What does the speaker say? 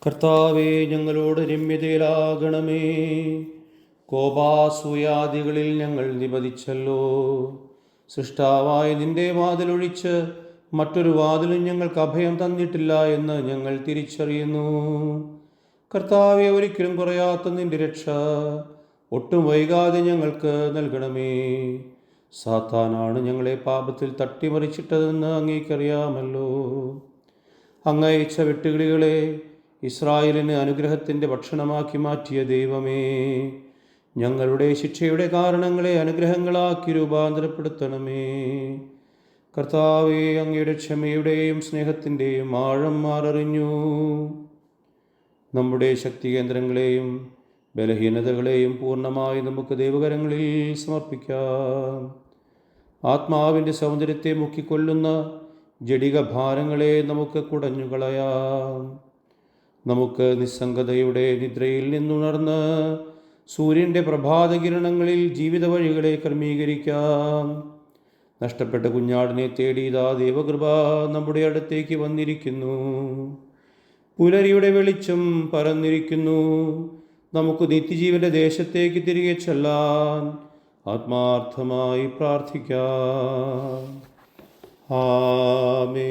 കർത്താവേ, ഞങ്ങളോട് രമ്യതയിലാകണമേ. കോപാസൂയാദികളിൽ ഞങ്ങൾ നിപതിച്ചല്ലോ. സൃഷ്ടാവായ നിന്റെ വാതിലൊഴിച്ച് മറ്റൊരു വാതിലും ഞങ്ങൾക്ക് അഭയം തന്നിട്ടില്ല എന്ന് ഞങ്ങൾ തിരിച്ചറിയുന്നു. കർത്താവെ, ഒരിക്കലും കുറയാത്ത നിന്റെ രക്ഷ ഒട്ടും വൈകാതെ ഞങ്ങൾക്ക് നൽകണമേ. സാത്താനാണ് ഞങ്ങളെ പാപത്തിൽ തട്ടിമറിച്ചിട്ടതെന്ന് അങ്ങേക്കറിയാമല്ലോ. അങ്ങയച്ച വെട്ടുകിളികളെ ഇസ്രായേലിന് അനുഗ്രഹത്തിൻ്റെ ഭക്ഷണമാക്കി മാറ്റിയ ദൈവമേ, ഞങ്ങളുടെ ശിക്ഷയുടെ കാരണങ്ങളെ അനുഗ്രഹങ്ങളാക്കി രൂപാന്തരപ്പെടുത്തണമേ. കർത്താവേ, അങ്ങയുടെ ക്ഷമയുടെയും സ്നേഹത്തിൻ്റെയും ആഴം മാററിഞ്ഞു. നമ്മുടെ ശക്തി കേന്ദ്രങ്ങളെയും ബലഹീനതകളെയും പൂർണ്ണമായി നമുക്ക് ദൈവകരങ്ങളിൽ സമർപ്പിക്കാം. ആത്മാവിൻ്റെ സൗന്ദര്യത്തെ മുക്കിക്കൊല്ലുന്ന ജഡിക ഭാരങ്ങളെ നമുക്ക് കുടഞ്ഞുകളയാം. നമുക്ക് നിസ്സംഗതയുടെ നിദ്രയിൽ നിന്നുണർന്ന് സൂര്യൻ്റെ പ്രഭാതകിരണങ്ങളിൽ ജീവിത വഴികളെ ക്രമീകരിക്കാം. നഷ്ടപ്പെട്ട കുഞ്ഞാടിനെ തേടി ഇതാ ദൈവകൃപ നമ്മുടെ അടുത്തേക്ക് വന്നിരിക്കുന്നു. പുലരിയുടെ വെളിച്ചം പരന്നിരിക്കുന്നു. നമുക്ക് നിത്യജീവന്റെ ദേശത്തേക്ക് തിരികെ ചെല്ലാൻ ആത്മാർത്ഥമായി പ്രാർത്ഥിക്കാം. ആമേൻ.